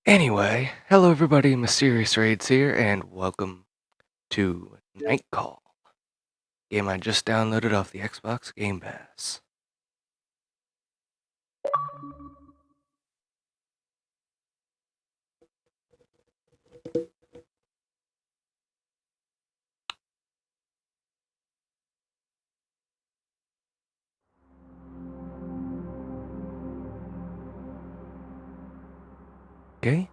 Anyway, hello everybody, Mysterious Raids here, and welcome to Nightcall, game I just downloaded off the Xbox Game Pass. Okay?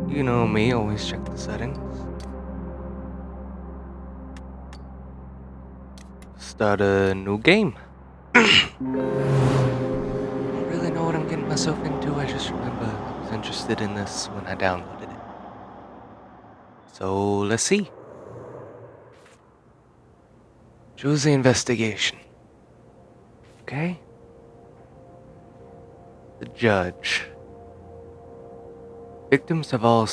You know me, always check the settings. Start a new game. I don't really know what I'm getting myself into, I just remember I was interested in this when I downloaded it. So, let's see. Choose the investigation. Okay? The judge. Victims have all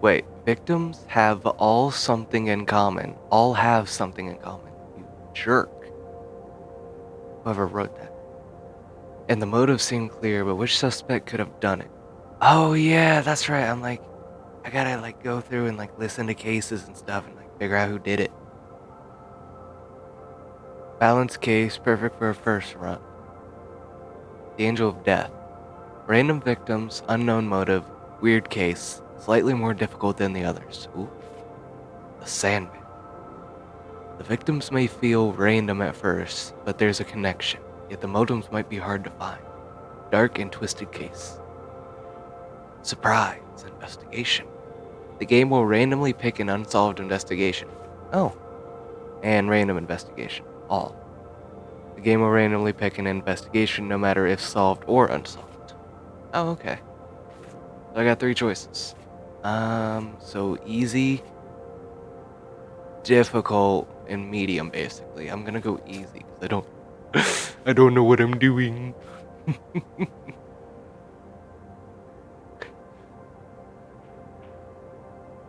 Wait, victims have all something in common. All have something in common. You jerk. Whoever wrote that. And the motive seemed clear, but which suspect could have done it? Oh yeah, that's right. I gotta go through and listen to cases and stuff and figure out who did it. Balanced case, perfect for a first run. The Angel of Death. Random victims, unknown motive, weird case, slightly more difficult than the others. Ooh. The Sandman. The victims may feel random at first, but there's a connection, yet the motives might be hard to find. Dark and twisted case. Surprise investigation. The game will randomly pick an unsolved investigation. Oh. And random investigation. All. The game will randomly pick an investigation no matter if solved or unsolved. Oh, okay. So I got 3 choices. So easy, difficult, and medium basically. I'm gonna go easy because I don't know what I'm doing.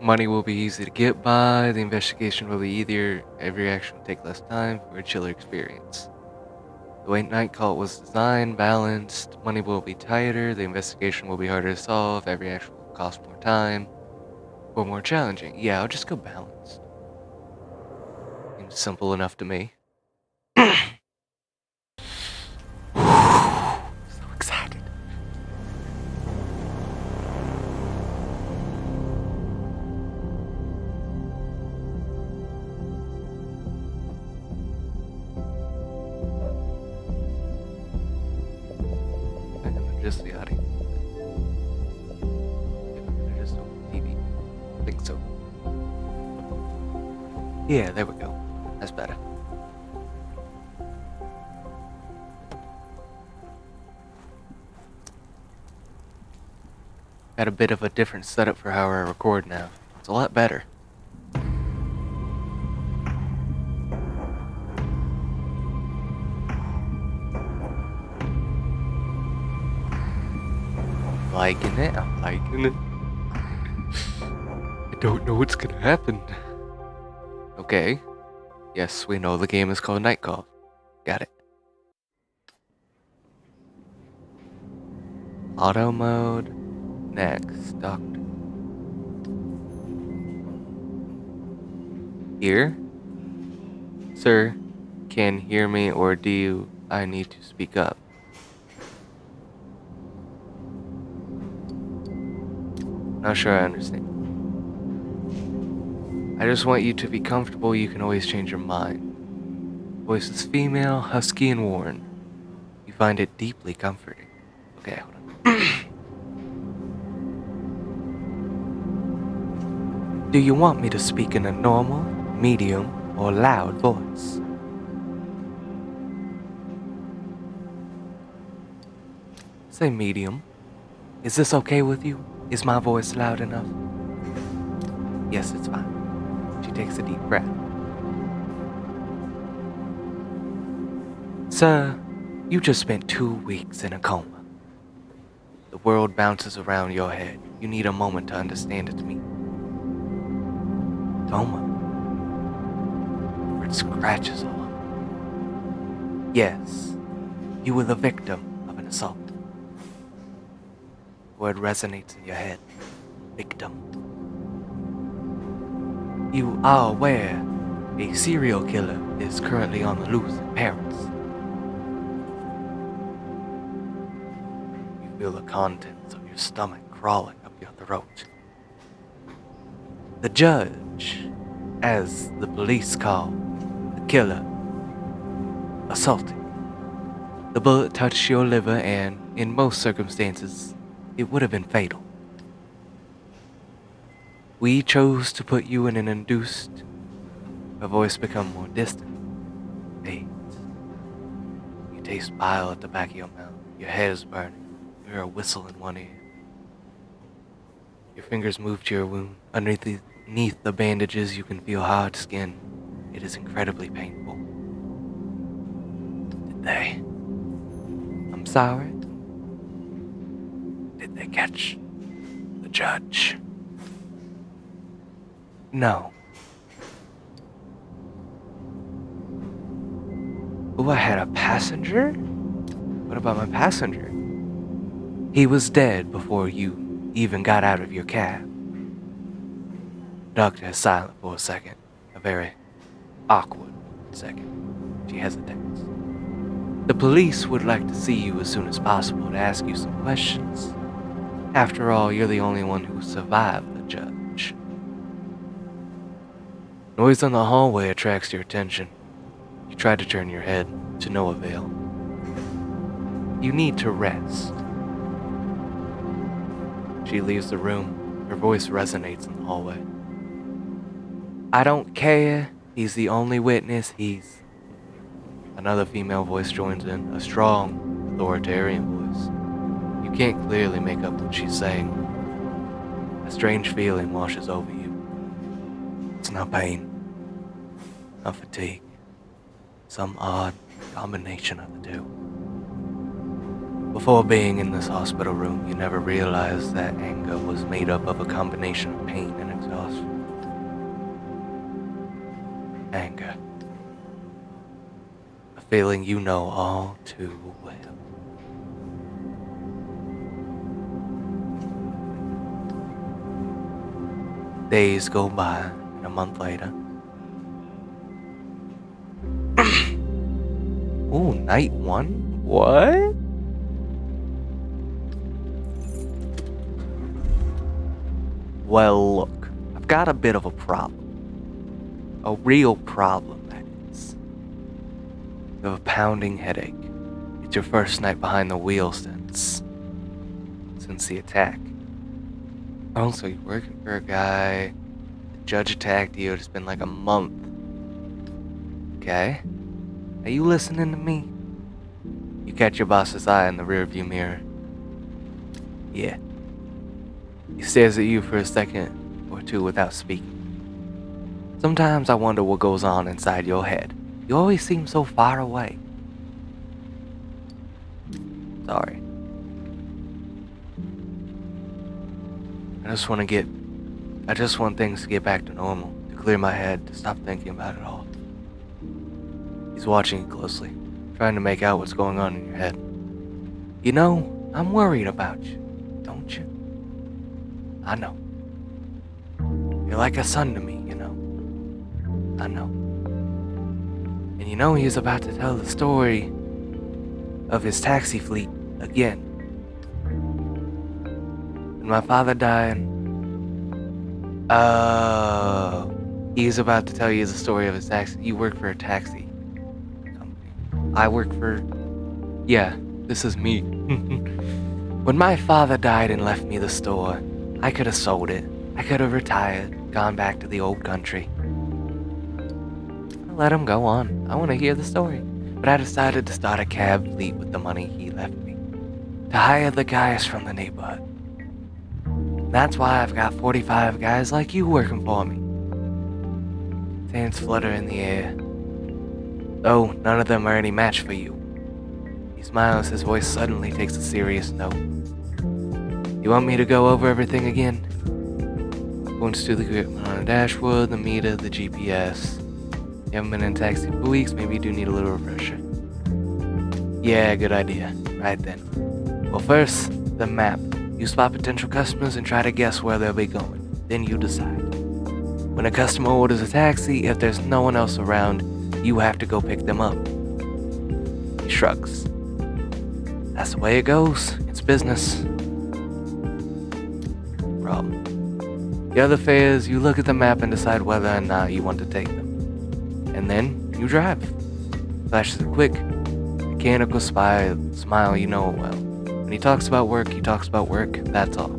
Money will be easy to get by, the investigation will be easier, every action will take less time for a chiller experience. The way Nightcall was designed, balanced, money will be tighter, the investigation will be harder to solve, every action will cost more time, or more challenging. Yeah, I'll just go balanced. Seems simple enough to me. So excited. I'm gonna adjust the audio. I'm gonna adjust the TV. I think so. Yeah, there we go. That's better. Got a bit of a different setup for how I record now. It's a lot better. Liking it, I'm liking it. I don't know what's gonna happen. Okay. Yes, we know the game is called Nightcall. Got it. Auto mode. Next, doctor. Here? Sir, can hear me or do I need to speak up? Not sure I understand. I just want you to be comfortable, you can always change your mind. Voice is female, husky, and worn. You find it deeply comforting. Okay, hold on. Do you want me to speak in a normal, medium, or loud voice? Say medium. Is this okay with you? Is my voice loud enough? Yes, it's fine. She takes a deep breath. Sir, you just spent 2 weeks in a coma. The world bounces around your head. You need a moment to understand its meaning. hematoma, where it scratches all up. Yes, you were the victim of an assault. The word resonates in your head. Victim. You are aware a serial killer is currently on the loose in Paris. You feel the contents of your stomach crawling up your throat. The judge, as the police call the killer, assaulted. The bullet touched your liver and, in most circumstances, it would have been fatal. We chose to put you in an induced. Her voice become more distant. Fades. You taste bile at the back of your mouth. Your head is burning. You hear a whistle in one ear. Your fingers move to your wound. Underneath the bandages, you can feel hard skin. It is incredibly painful. Did they? I'm sorry? Did they catch the judge? No. Oh, I had a passenger? What about my passenger? He was dead before you even got out of your cab. The doctor is silent for a second. A very awkward second. She hesitates. The police would like to see you as soon as possible to ask you some questions. After all, you're the only one who survived the judge. Noise on the hallway attracts your attention. You try to turn your head, to no avail. You need to rest. She leaves the room. Her voice resonates in the hallway. I don't care. He's the only witness. Another female voice joins in, a strong, authoritarian voice. You can't clearly make up what she's saying. A strange feeling washes over you. It's not pain, not fatigue. Some odd combination of the two. Before being in this hospital room, you never realized that anger was made up of a combination of pain and exhaustion. Anger. A feeling you know all too well. Days go by, and a month later. Ooh, night one? What? Well, look, I've got a bit of a problem. A real problem, that is. You have a pounding headache. It's your first night behind the wheel since the attack. Also, you're working for a guy. The judge attacked you. It's been like a month. Okay? Are you listening to me? You catch your boss's eye in the rearview mirror. Yeah. He stares at you for a second or two without speaking. Sometimes I wonder what goes on inside your head. You always seem so far away. Sorry. I just want things to get back to normal, to clear my head, to stop thinking about it all. He's watching you closely, trying to make out what's going on in your head. You know, I'm worried about you, don't you? I know. You're like a son to me, you know. I know. And you know he's about to tell the story of his taxi fleet again. When my father died, he's about to tell you the story of his taxi. You work for a taxi company. I work for... Yeah, this is me. When my father died and left me the store, I could have sold it. I could have retired, gone back to the old country. I let him go on. I want to hear the story. But I decided to start a cab fleet with the money he left me, to hire the guys from the neighborhood. That's why I've got 45 guys like you working for me. His hands flutter in the air. Though none of them are any match for you. He smiles, his voice suddenly takes a serious note. You want me to go over everything again? Points to the equipment on the dashboard, the meter, the GPS. You haven't been in a taxi for weeks, maybe you do need a little refresher. Yeah, good idea. Right then. Well, first, the map. You spot potential customers and try to guess where they'll be going. Then you decide. When a customer orders a taxi, if there's no one else around, you have to go pick them up. He shrugs. That's the way it goes. It's business. Problem. The other phase, you look at the map and decide whether or not you want to take them. And then you drive. Flashes a quick, mechanical smile, you know it well. When he talks about work, that's all.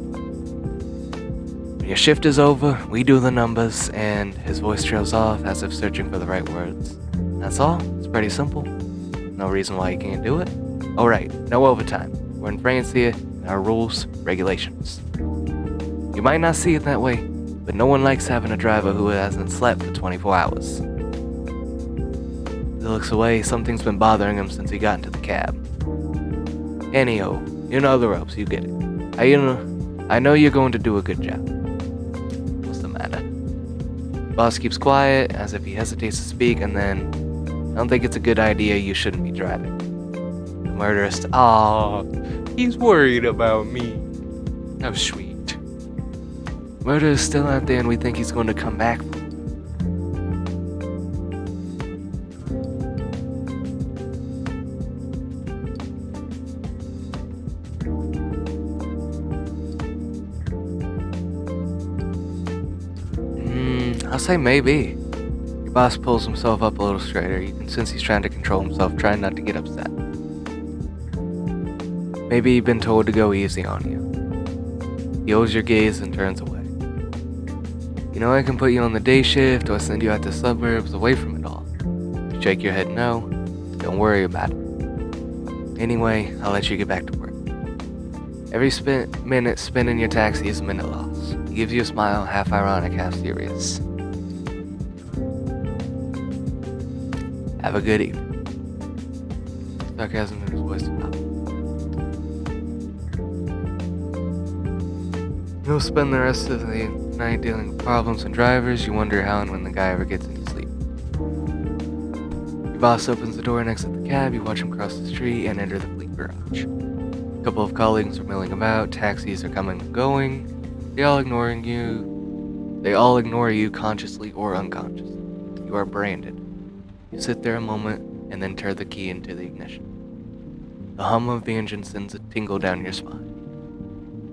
When your shift is over, we do the numbers, and his voice trails off as if searching for the right words. That's all. It's pretty simple. No reason why you can't do it. Oh right, no overtime. We're in France here, and our rules, regulations. You might not see it that way, but no one likes having a driver who hasn't slept for 24 hours. He looks away. Something's been bothering him since he got into the cab. Anyhow, you know the ropes, you get it. I know you're going to do a good job. What's the matter? Boss keeps quiet, as if he hesitates to speak, and then, I don't think it's a good idea, you shouldn't be driving. The murderess, he's worried about me. How sweet. Murder is still out there and we think he's going to come back. I'll say maybe. Your boss pulls himself up a little straighter. You can sense he's trying to control himself, trying not to get upset. Maybe you've been told to go easy on you. He holds your gaze and turns away. You know, I can put you on the day shift or send you out to suburbs away from it all. You shake your head no. Don't worry about it. Anyway, I'll let you get back to work. Every minute spent in your taxi is a minute lost. He gives you a smile, half ironic, half serious. Have a good evening. Sarcasm in his voice stopped. You'll spend the rest of the night dealing with problems and drivers. You wonder how and when the guy ever gets any sleep. Your boss opens the door and exits the cab. You watch him cross the street and enter the fleet garage. A couple of colleagues are milling about. Taxis are coming and going. They all ignore you consciously or unconsciously. You are branded. You sit there a moment and then turn the key into the ignition. The hum of the engine sends a tingle down your spine.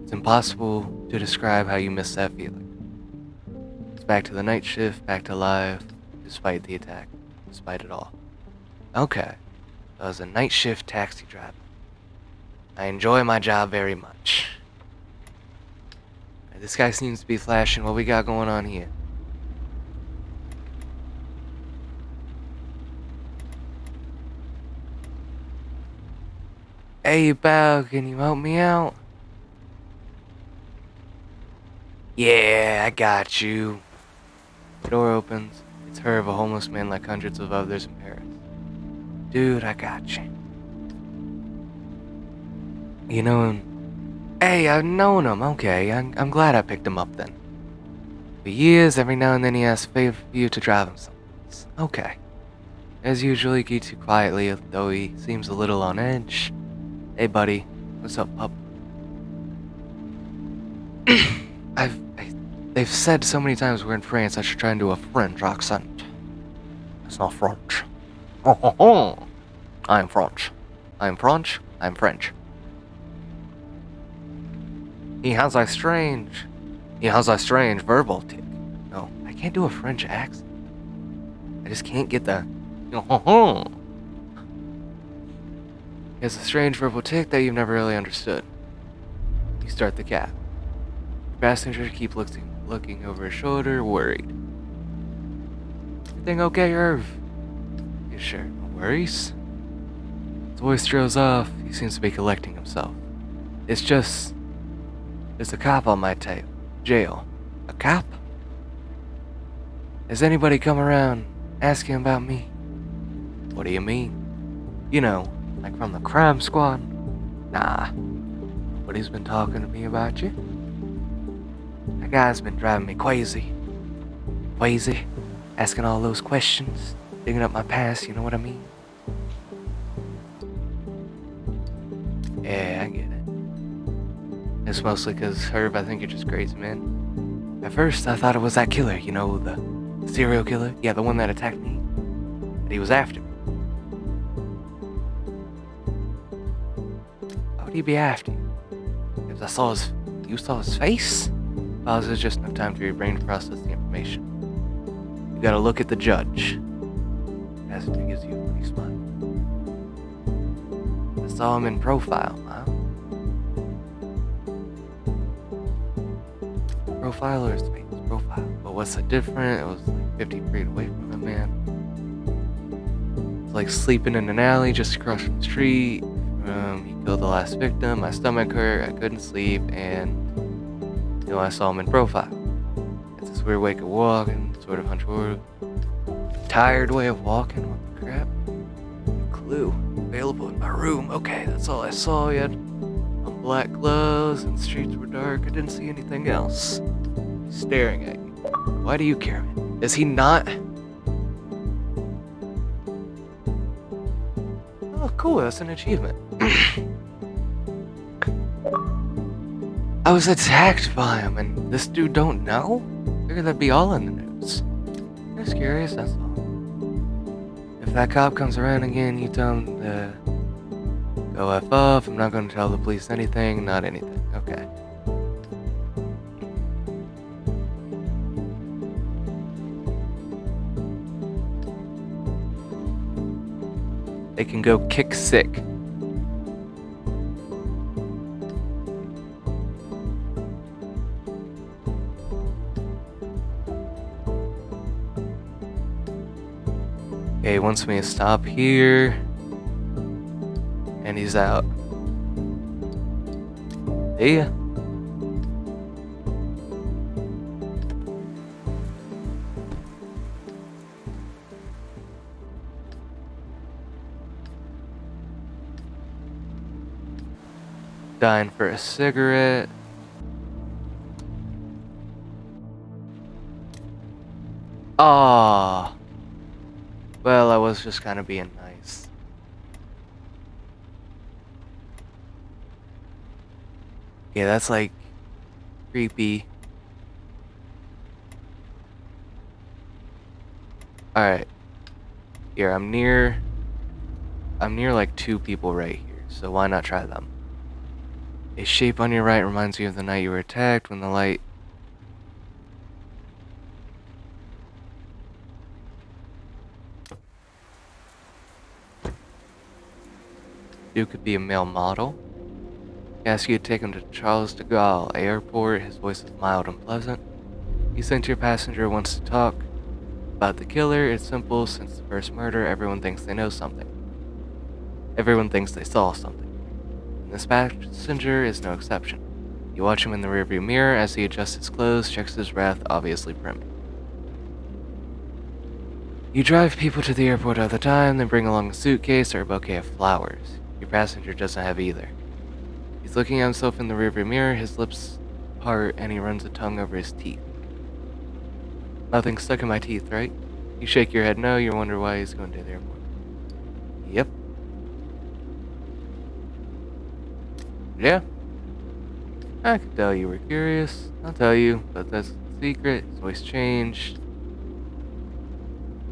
It's impossible to describe how you miss that feeling. It's back to the night shift, back to life, despite the attack, despite it all. Okay, I was a night shift taxi driver. I enjoy my job very much. This guy seems to be flashing. What we got going on here? Hey, pal, can you help me out? Yeah, I got you. The door opens. It's her of a homeless man like hundreds of others in Paris. Dude, I got you. You know him? Hey, I've known him. Okay, I'm glad I picked him up then. For years, every now and then he asks for you to drive him someplace. Okay. As usual, he greets you quietly, though he seems a little on edge. Hey, buddy. What's up, pup? They've said so many times we're in France, I should try and do a French accent. It's not French. I'm French. I'm French. I'm French. He has a strange verbal tick. No, I can't do a French accent. I just can't get the He has a strange verbal tick that you've never really understood. You start the cab. Your passenger keep looking over his shoulder, worried. Everything okay, Irv? You sure? No worries? His voice trails off. He seems to be collecting himself. There's a cop on my tail. Jail. A cop? Has anybody come around asking about me? What do you mean? You know, like from the crime squad? Nah. Nobody's been talking to me about you. I That guy's been driving me crazy. Crazy. Asking all those questions. Digging up my past, you know what I mean? Yeah, I get it. It's mostly because, Herb, I think you're just crazy, man. At first, I thought it was that killer, you know, the serial killer. Yeah, the one that attacked me. That he was after me. Why would he be after you? Because you saw his face? Well, there's just enough time for your brain to process the information. You gotta look at the judge. Passenger gives you a funny smile. I saw him in profile, huh? Profile or space? Profile. But what's the difference? It was like 50 feet away from him, man. It's like sleeping in an alley just across from the street. He killed the last victim. My stomach hurt. I couldn't sleep, and I saw him in profile. It's this weird way of walking, sort of hunched forward. Tired way of walking. What the crap? Clue available in my room. Okay, that's all I saw. He had on black gloves, and the streets were dark. I didn't see anything else. He's staring at you. Why do you care, man? Is he not? Oh, cool. That's an achievement. I was attacked by him, and this dude don't know? Figured that'd be all in the news. Just curious, that's all. If that cop comes around again, you tell him to go F off. I'm not gonna tell the police anything, not anything. Okay. They can go kick sick. Okay, he wants me to stop here. And he's out. See ya. Dying for a cigarette. Ah. Well, I was just kind of being nice. Yeah, that's like creepy. Alright. Here, I'm near like 2 people right here, so why not try them? A shape on your right reminds you of the night you were attacked when the light... You could be a male model. He asks you to take him to Charles de Gaulle Airport. His voice is mild and pleasant. He sent your passenger wants to talk about the killer. It's simple. Since the first murder, everyone thinks they know something. Everyone thinks they saw something. And this passenger is no exception. You watch him in the rearview mirror as he adjusts his clothes, checks his breath, obviously brimming. You drive people to the airport all the time, then bring along a suitcase or a bouquet of flowers. Your passenger doesn't have either. He's looking at himself in the rearview mirror, his lips part, and he runs a tongue over his teeth. Nothing stuck in my teeth, right? You shake your head no, you wonder why he's going to the airport. Yep. Yeah. I could tell you were curious. I'll tell you, but that's the secret. It's always changed.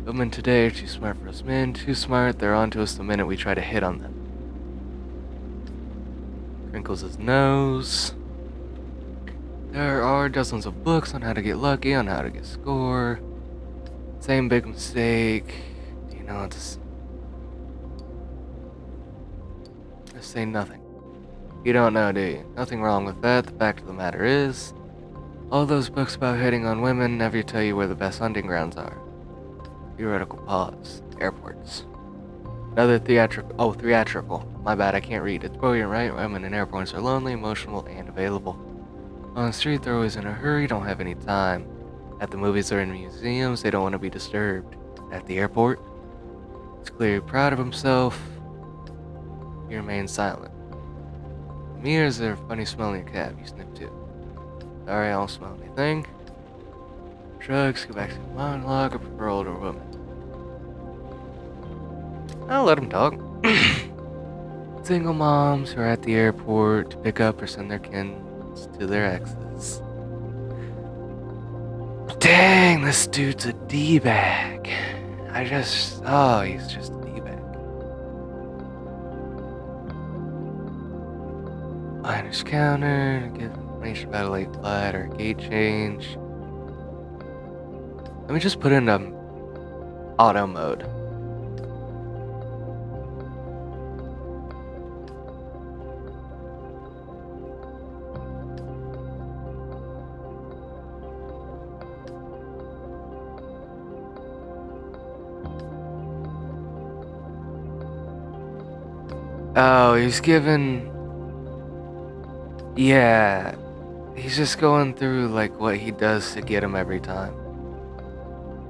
Women today are too smart for us men. Too smart, they're onto us the minute we try to hit on them. Crinkles his nose. There are dozens of books on how to get lucky, on how to get score. Same big mistake. You know, just say nothing. You don't know, do you? Nothing wrong with that. The fact of the matter is, all those books about hitting on women never tell you where the best hunting grounds are. Theoretical pause. Airports. Another theatrical. My bad, I can't read. It's brilliant, right? Women in airports are lonely, emotional, and available. On the street, they're always in a hurry, don't have any time. At the movies or in museums, they don't want to be disturbed. At the airport, he's clearly proud of himself. He remains silent. The mirrors are funny smelling your cab, you sniff too. Sorry, I don't smell anything. Drugs, go back to the monologue, I prefer older women. I'll let him talk. Single moms who are at the airport to pick up or send their kids to their exes. Dang, this dude's a D-bag. He's just a D-bag. Miner's counter, give information about a late flight or a gate change. Let me just put in auto mode. Oh, he's given... Yeah, he's just going through like what he does to get him every time.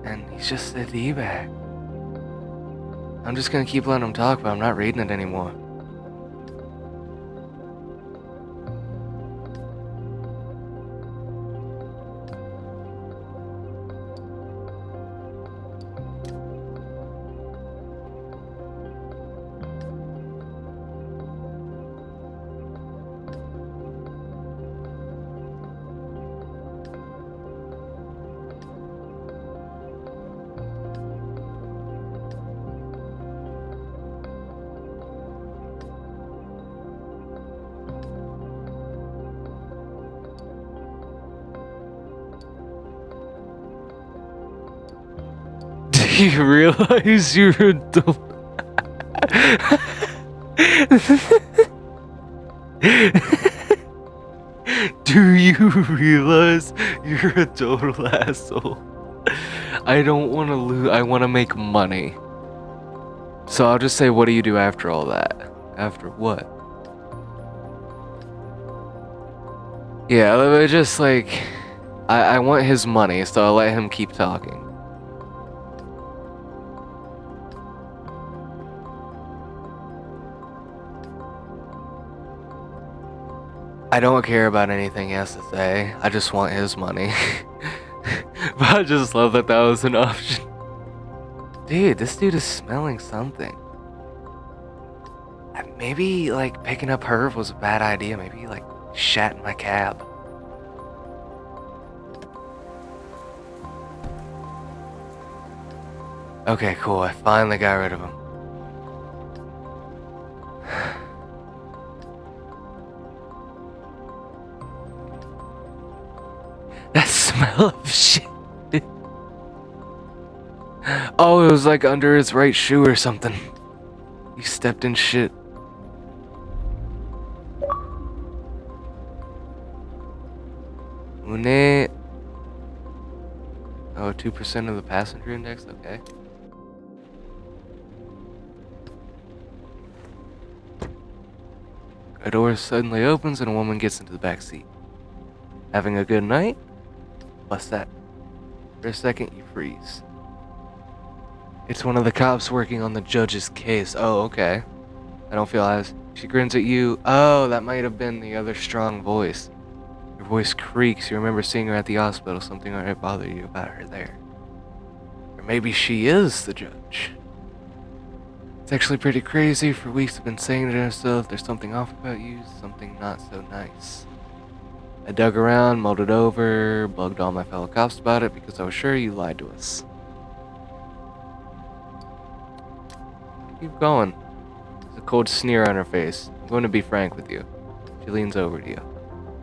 And he's just a D-bag. I'm just gonna keep letting him talk, but I'm not reading it anymore. Do you realize you're a adult? Do you realize you're a total asshole? I don't want to lose. I want to make money. So I'll just say, what do you do after all that? After what? Yeah, just like... I want his money, so I'll let him keep talking. I don't care about anything he has to say. I just want his money. But I just love that that was an option. Dude, this dude is smelling something. Maybe, like, picking up Herb was a bad idea. Maybe, like, shat in my cab. Okay, cool. I finally got rid of him. That smell of shit. Oh, it was like under his right shoe or something. He stepped in shit. Une. Oh, 2% of the passenger index? Okay. A door suddenly opens and a woman gets into the back seat. Having a good night? What's that? For a second, you freeze. It's one of the cops working on the judge's case. Oh, okay. I don't feel as... She grins at you. Oh, that might have been the other strong voice. Your voice creaks. You remember seeing her at the hospital. Something might bother you about her there. Or maybe she is the judge. It's actually pretty crazy. For weeks I've been saying to herself, there's something off about you. Something not so nice. I dug around, mulled it over, bugged all my fellow cops about it because I was sure you lied to us. Keep going. There's a cold sneer on her face. I'm going to be frank with you. She leans over to you.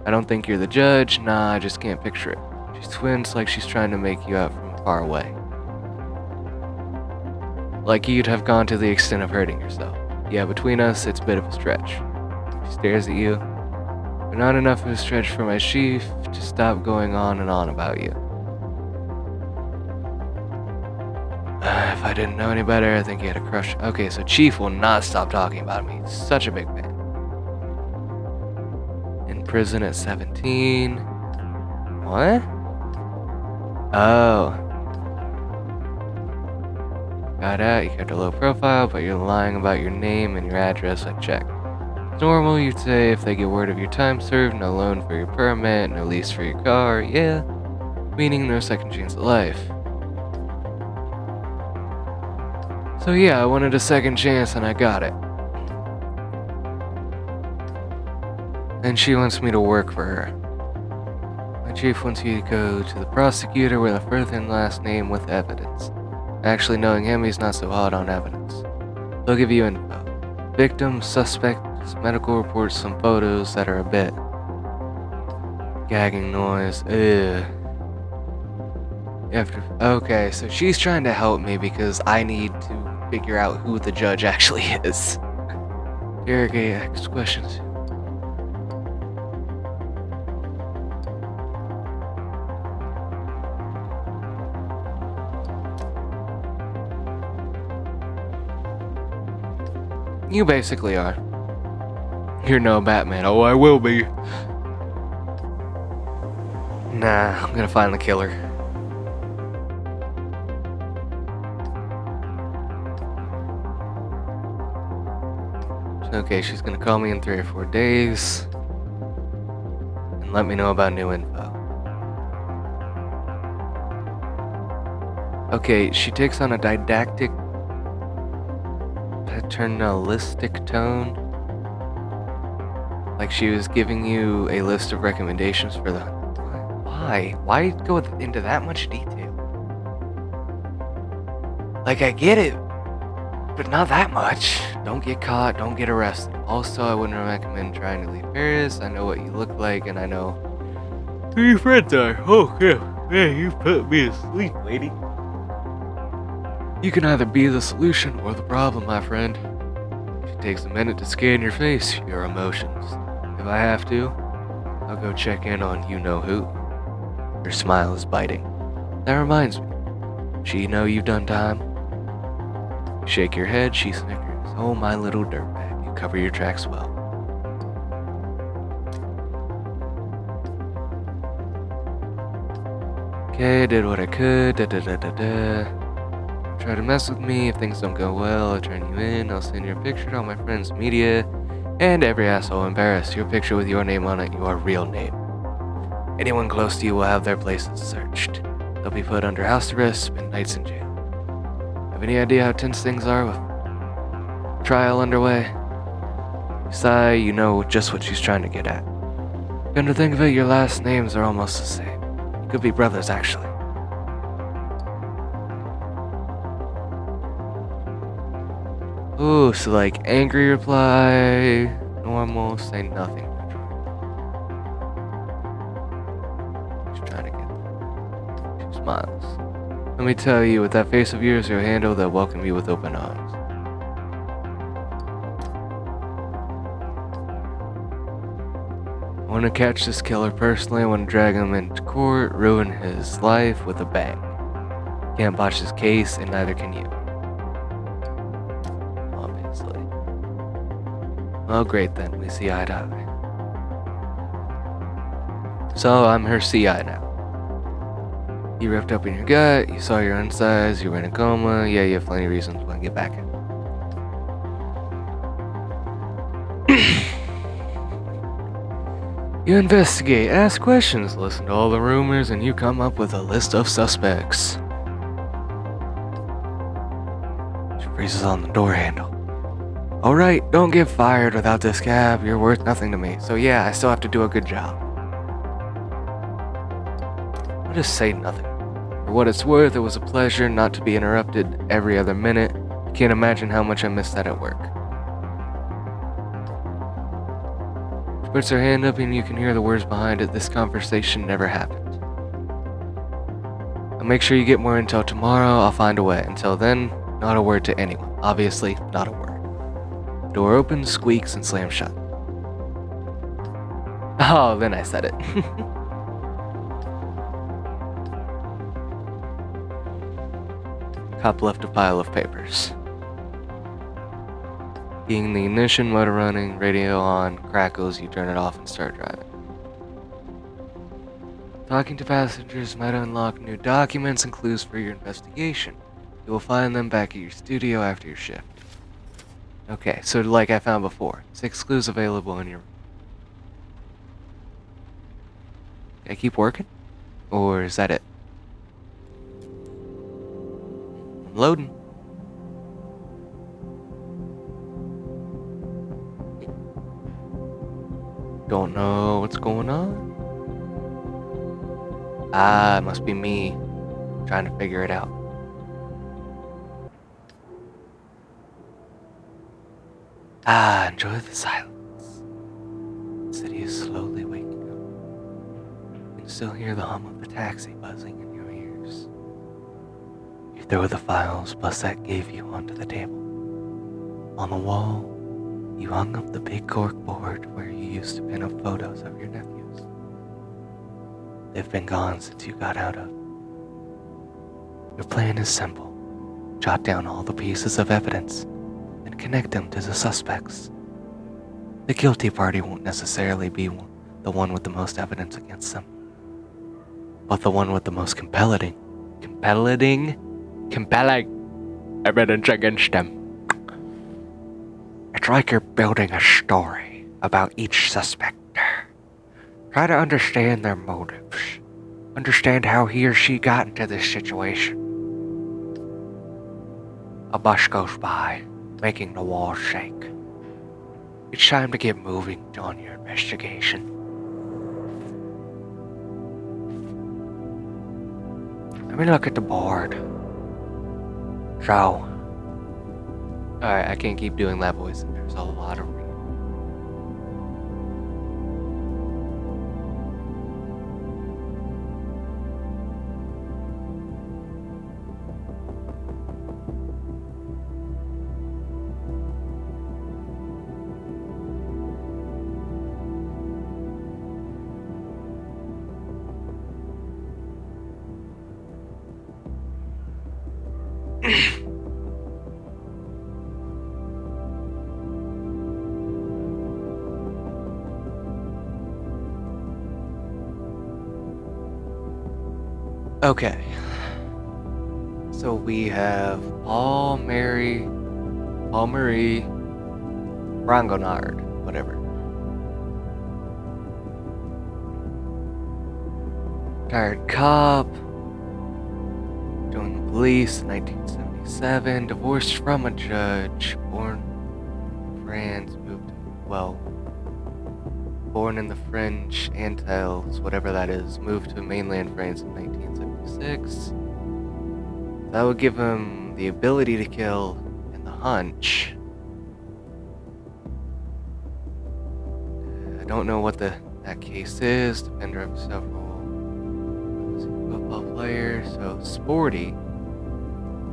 I don't think you're the judge. Nah, I just can't picture it. She squints like she's trying to make you out from far away. Like you'd have gone to the extent of hurting yourself. Yeah, between us, it's a bit of a stretch. She stares at you. But not enough of a stretch for my chief to stop going on and on about you. If I didn't know any better, I think he had a crush. Okay, so Chief will not stop talking about me. He's such a big fan. In prison at 17. What? Oh. Got out, you kept a low profile, but you're lying about your name and your address. I checked. Normal, you'd say if they get word of your time served, no loan for your permit, no lease for your car, yeah. Meaning no second chance at life. So yeah, I wanted a second chance and I got it. And she wants me to work for her. My chief wants you to go to the prosecutor with a first and last name with evidence. Actually, knowing him, he's not so hot on evidence. They'll give you info. Victim, suspects, medical reports, some photos that are a bit gagging noise. Ugh. Okay, so she's trying to help me because I need to figure out who the judge actually is. Interrogate, ask questions. You basically are. You're no Batman. Oh, I will be. Nah, I'm gonna find the killer. Okay, she's gonna call me in 3 or 4 days and let me know about new info. Okay, she takes on a didactic, paternalistic tone. Like she was giving you a list of recommendations for the... Why? Why go into that much detail? Like, I get it, but not that much. Don't get caught, don't get arrested. Also, I wouldn't recommend trying to leave Paris. I know what you look like, and I know who your friends are. Oh, yeah. Man, you put me asleep, lady. You can either be the solution or the problem, my friend. It takes a minute to scan your face, your emotions. If I have to, I'll go check in on you-know-who. Her smile is biting. That reminds me. She know you've done time? You shake your head, she snickers. Oh, my little dirtbag, you cover your tracks well. Okay, I did what I could, Try to mess with me, if things don't go well, I'll turn you in, I'll send your picture to all my friends' media, and every asshole in Paris, your picture with your name on it, your real name. Anyone close to you will have their places searched. They'll be put under house arrest, spend nights in jail. Have any idea how tense things are with trial underway? You sigh, you know just what she's trying to get at. Come to think of it, your last names are almost the same. You could be brothers, actually. Ooh, so like angry reply, normal, say nothing. She's trying to get them. She smiles. Let me tell you, with that face of yours, you'll handle, they'll welcome you with open arms. I want to catch this killer personally. I want to drag him into court, ruin his life with a bang. Can't botch his case, and neither can you. Obviously. Oh, great then. We see eye to eye. So I'm her CI now. You ripped up in your gut, you saw your insides, you were in a coma. Yeah, you have plenty of reasons to want to get back in. You investigate, ask questions, listen to all the rumors, and you come up with a list of suspects. She freezes on the door handle. Alright, don't get fired without this cab. You're worth nothing to me. So yeah, I still have to do a good job. I'll just say nothing. For what it's worth, it was a pleasure not to be interrupted every other minute. I can't imagine how much I missed that at work. She puts her hand up and you can hear the words behind it. This conversation never happened. I'll make sure you get more intel tomorrow. I'll find a way. Until then, not a word to anyone. Obviously, not a word. The door opens, squeaks, and slams shut. Oh, then I said it. Cop left a pile of papers. Keying the ignition, motor running, radio on, crackles, you turn it off and start driving. Talking to passengers might unlock new documents and clues for your investigation. You will find them back at your studio after your shift. Okay, so like I found before, 6 clues available in your... Can I keep working? Or is that it? I'm loading. Don't know what's going on. Ah, it must be me trying to figure it out. Ah, enjoy the silence. The city is slowly waking up. You can still hear the hum of the taxi buzzing in your ears. You throw the files Bussette gave you onto the table. On the wall, you hung up the big cork board where you used to pin up photos of your nephews. They've been gone since you got out of. Your plan is simple. Jot down all the pieces of evidence and connect them to the suspects. The guilty party won't necessarily be the one with the most evidence against them, but the one with the most compelling evidence against them. It's like you're building a story about each suspect. Try to understand their motives. Understand how he or she got into this situation. A bus goes by, making the walls shake. It's time to get moving on your investigation. Let me look at the board. So... Alright, I can't keep doing that voice. There's a lot of reading. Okay. So we have Paul Marie Rangonard, whatever. Retired cop. Joined the police in 1977. Divorced from a judge. Born in France. Born in the French Antilles, whatever that is. Moved to mainland France in 1976. That would give him the ability to kill and the hunch. I don't know what that case is. Defender of several football players. So sporty,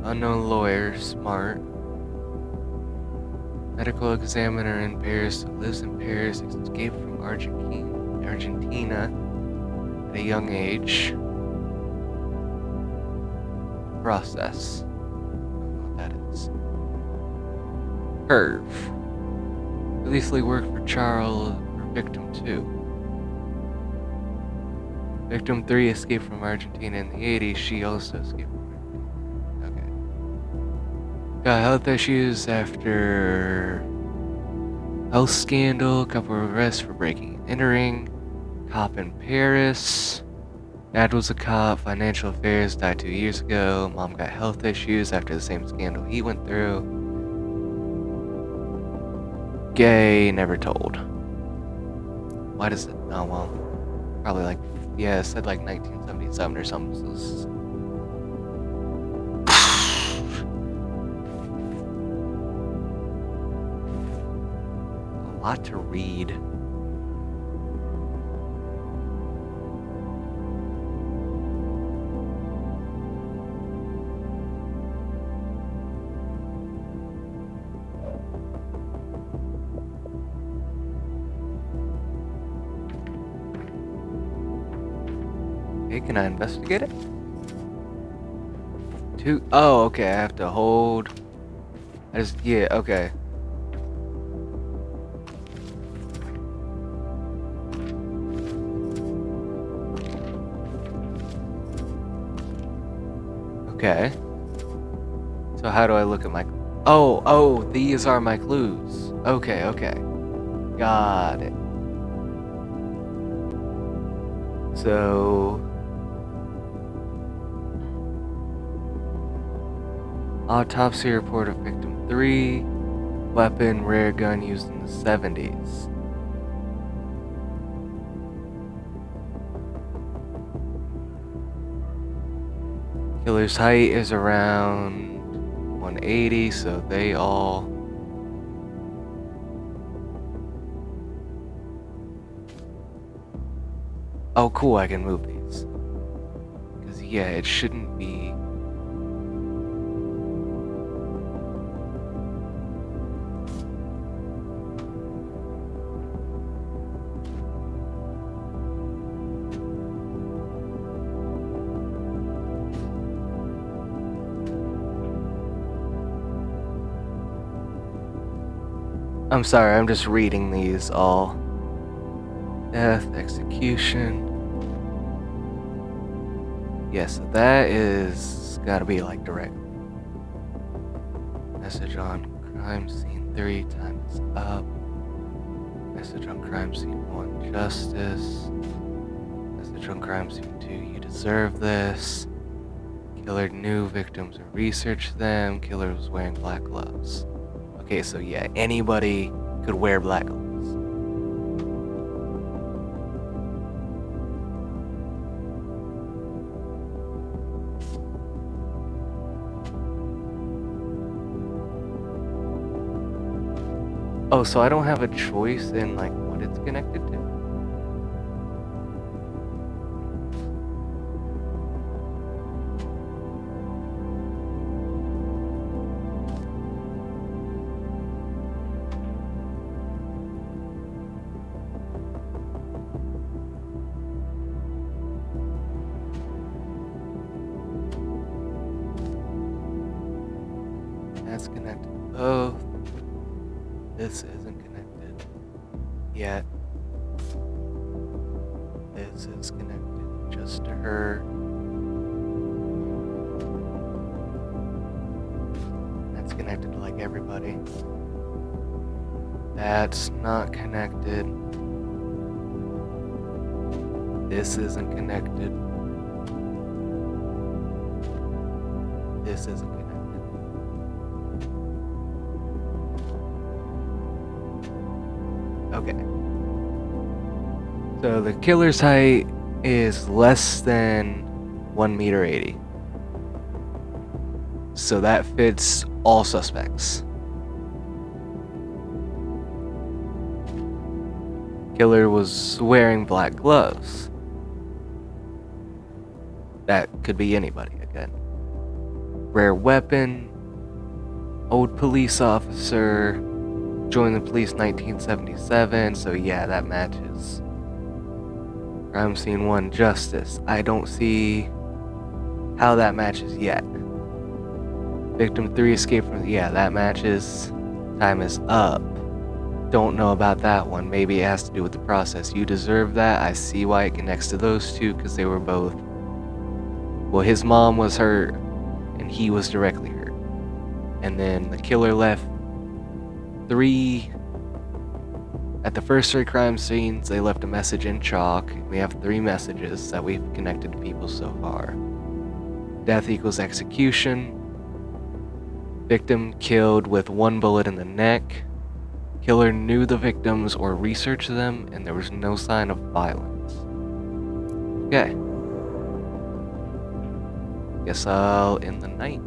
unknown lawyer, smart, medical examiner in Paris, lives in Paris, escaped from Argentina at a young age. Process. I don't know what that is. Curve. Previously worked for Victim 2. Victim 3 escaped from Argentina in the 80s. She also escaped from Argentina. Okay. Got health issues after health scandal. Couple of arrests for breaking and entering. Cop in Paris. Dad was a cop. Financial affairs. Died 2 years ago. Mom got health issues after the same scandal he went through. Gay. Never told. Why does it? Oh well. Probably like, yeah, it said like 1977 or something. So this is... a lot to read. Okay, can I investigate it? Oh, okay, I have to hold. Yeah, okay. Okay. So how do I look at my Oh, these are my clues. Okay. Got it. So, autopsy report of victim 3, weapon, rare gun used in the 70s. Killer's height is around 180, so they all... Oh, cool, I can move these. Because, yeah, it shouldn't be... I'm sorry, I'm just reading these all. Death, execution. Yes, so that is gotta be like direct. Message on crime scene 3, time is up. Message on crime scene 1, justice. Message on crime scene 2, you deserve this. Killer knew victims or researched them. Killer was wearing black gloves. Okay, so yeah, anybody could wear black gloves. Oh, so I don't have a choice in like what it's connected to? That's connected to both. This isn't connected yet. This is connected just to her. That's connected to like everybody. That's not connected. This isn't connected. This isn't connected. Okay. So the killer's height is less than 1 meter 80. So that fits all suspects. Killer was wearing black gloves. That could be anybody again. Rare weapon, old police officer, joined the police 1977, so yeah, that matches. Crime scene 1, justice. I don't see how that matches yet. Victim 3 escaped from, yeah, that matches. Time is up. Don't know about that one. Maybe it has to do with the process. You deserve that. I see why it connects to those two, because they were both... Well, his mom was hurt, and he was directly hurt. And then the killer left 3... At the first 3 crime scenes, they left a message in chalk. We have 3 messages that we've connected to people so far. Death equals execution. Victim killed with 1 bullet in the neck. Killer knew the victims or researched them, and there was no sign of violence. Okay. Guess I'll end the night.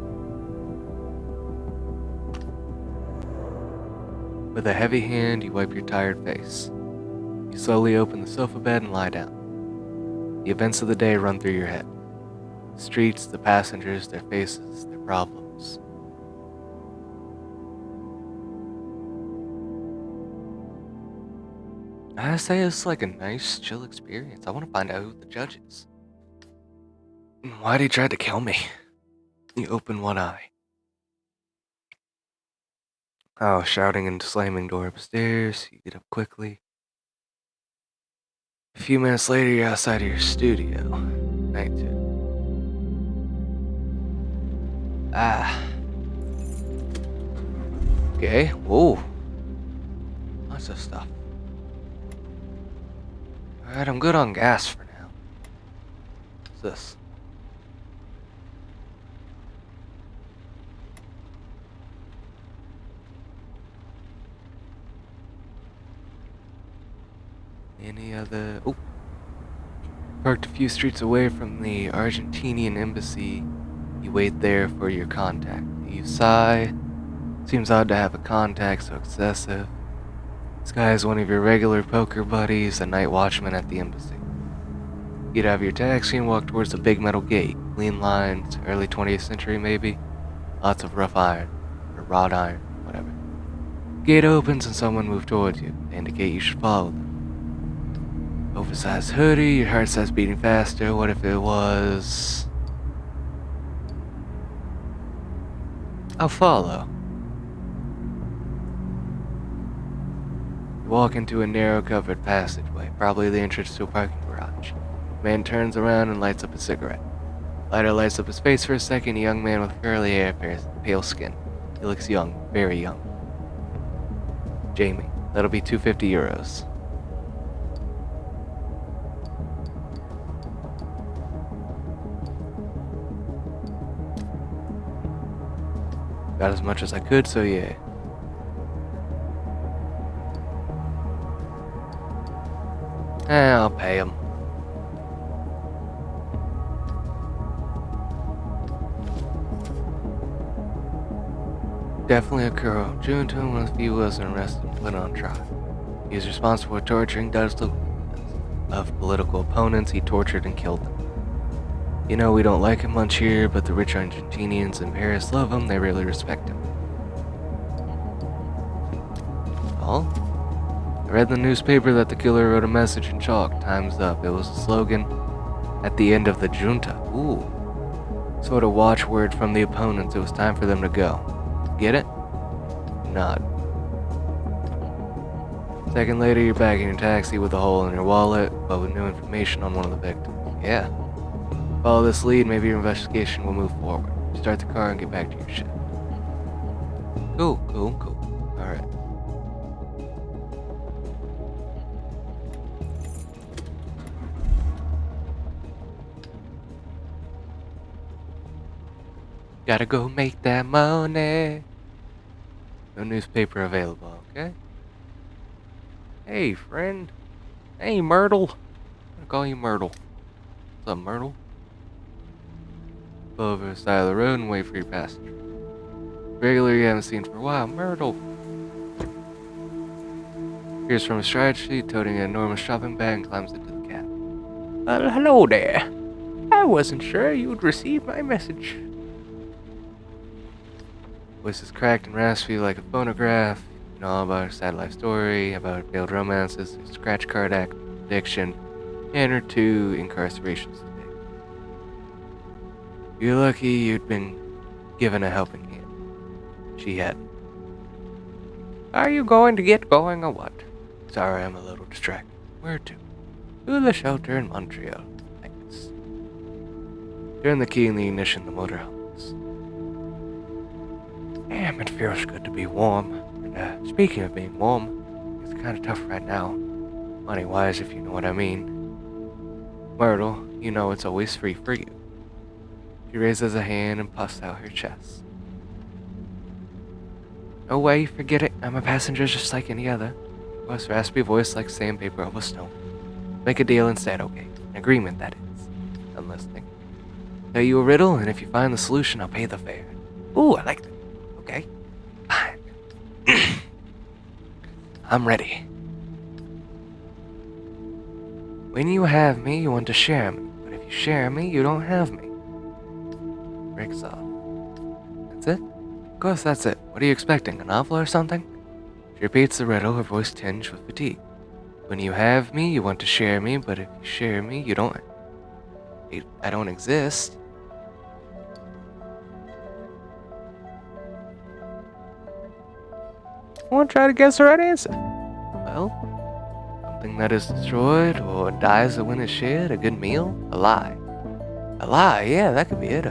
With a heavy hand, you wipe your tired face. You slowly open the sofa bed and lie down. The events of the day run through your head. The streets, the passengers, their faces, their problems. I gotta say, it's like a nice, chill experience. I want to find out who the judge is. Why'd he try to kill me? You open one eye. Oh, shouting and slamming door upstairs. You get up quickly. A few minutes later, you're outside of your studio. Night 2. Okay, whoa. Lots of stuff. Alright, I'm good on gas for now. What's this? Any other... Oh. Parked a few streets away from the Argentinian embassy. You wait there for your contact. You sigh. Seems odd to have a contact so excessive. This guy is one of your regular poker buddies, a night watchman at the embassy. Get out of your taxi and walk towards the big metal gate. Clean lines, early 20th century maybe. Lots of rough iron, or wrought iron, whatever. Gate opens and someone moves towards you. They indicate you should follow them. Oversized hoodie, your heart starts beating faster. What if it was... I'll follow. You walk into a narrow covered passageway, probably the entrance to a parking garage. The man turns around and lights up a cigarette. Lighter lights up his face for a second. A young man with curly hair, pale skin. He looks young, very young. Jamie, that'll be 250 euros. Got as much as I could, so yeah. I'll pay him. Definitely a girl. Junta, one of the few, wasn't arrested and put on trial. He is responsible for torturing dozens of political opponents. He tortured and killed them. You know, we don't like him much here, but the rich Argentinians in Paris love him. They really respect him. Oh? I read in the newspaper that the killer wrote a message in chalk. Time's up. It was a slogan at the end of the junta. Ooh. Sort of watchword from the opponents. It was time for them to go. Get it? Nod. Second later, you're back in your taxi with a hole in your wallet, but with new information on one of the victims. Yeah. Follow this lead, maybe your investigation will move forward. Start the car and get back to your ship. Cool. Alright. Gotta go make that money. No newspaper available, okay? Hey, friend. Hey, Myrtle. I'm gonna call you Myrtle. What's up, Myrtle? Pull over the side of the road and wait for your passenger. Regular you haven't seen for a while, Myrtle. Appears from his stride sheet, toting an enormous shopping bag, and climbs into the cab. Hello there. I wasn't sure you would receive my message. Voice is cracked and raspy like a phonograph. You know all about her sad life story, about her failed romances, her scratch card addiction, and her 2 incarcerations today. You're lucky you'd been given a helping hand. She hadn't. Are you going to get going or what? Sorry, I'm a little distracted. Where to? To the shelter in Montreal, I guess. Turn the key in the ignition, the motor hums. Damn, it feels good to be warm. And speaking of being warm, it's kind of tough right now. Money-wise, if you know what I mean. Myrtle, you know it's always free for you. She raises a hand and puffs out her chest. No way, forget it. I'm a passenger just like any other. Voice, raspy voice like sandpaper over stone. Make a deal instead, okay? An agreement, that is. I'm listening. Tell you a riddle, and if you find the solution, I'll pay the fare. Ooh, I like that. Okay? Fine. I'm ready. When you have me, you want to share me. But if you share me, you don't have me. Breaks off. That's it? Of course that's it. What are you expecting, a novel or something? She repeats the riddle, her voice tinged with fatigue. When you have me, you want to share me, but if you share me, you don't... I don't exist. I want to try to guess the right answer. Well, something that is destroyed or dies when it's shared, a good meal, a lie. A lie, yeah, that could be it.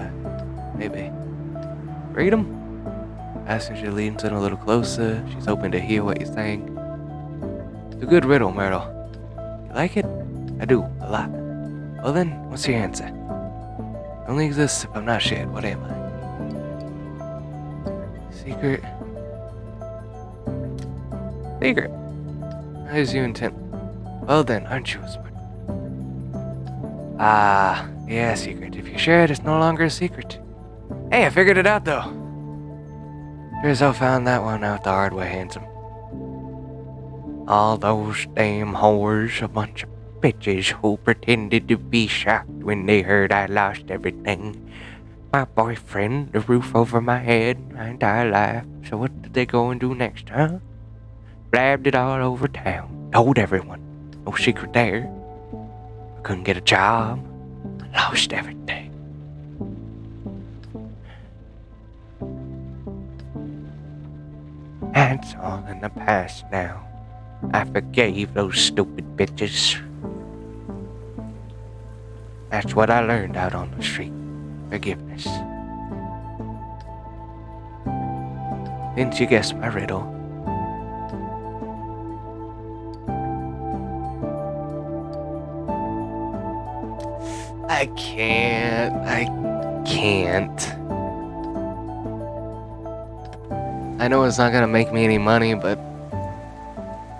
Maybe. Freedom? Passenger leans in a little closer. She's hoping to hear what you're saying. It's a good riddle, Myrtle. You like it? I do, a lot. Well then, what's your answer? It only exists if I'm not shared. What am I? Secret. Secret. As you intend. Well then, aren't you a smart? Ah, yeah, secret. If you share it, it's no longer a secret. Hey, I figured it out though. Sure as hell found that one out the hard way, handsome. All those damn whores, a bunch of bitches who pretended to be shocked when they heard I lost everything. My boyfriend, the roof over my head, my entire life. So what did they go and do next, huh? Blabbed it all over town. Told everyone. No secret there. I couldn't get a job. I lost everything. That's all in the past now. I forgave those stupid bitches. That's what I learned out on the street. Forgiveness. Didn't you guess my riddle? I can't. I know it's not gonna make me any money, but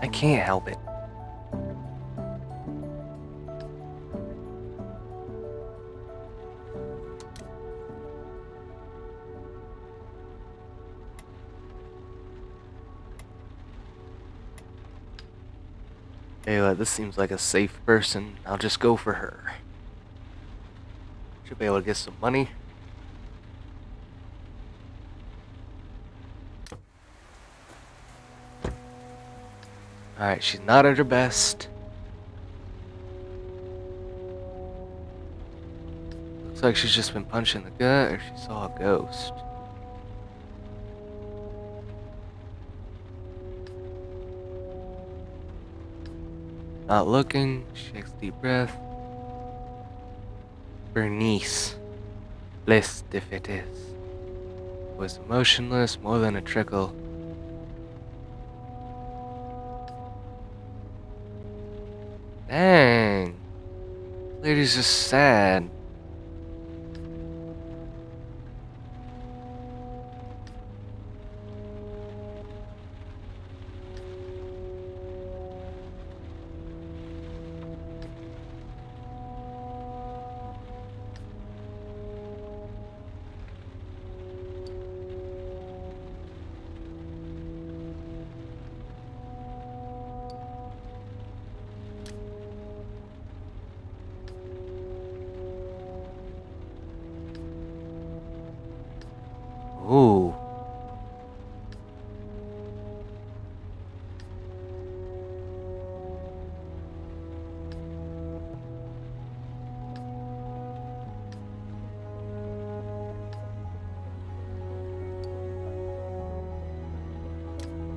I can't help it. Hey, this seems like a safe person. I'll just go for her. Should be able to get some money. Alright, she's not at her best. Looks like she's just been punched in the gut or she saw a ghost. Not looking, she takes a deep breath. Bernice. List if it is. Was motionless, more than a trickle. Dang. Lady's just sad. Ooh.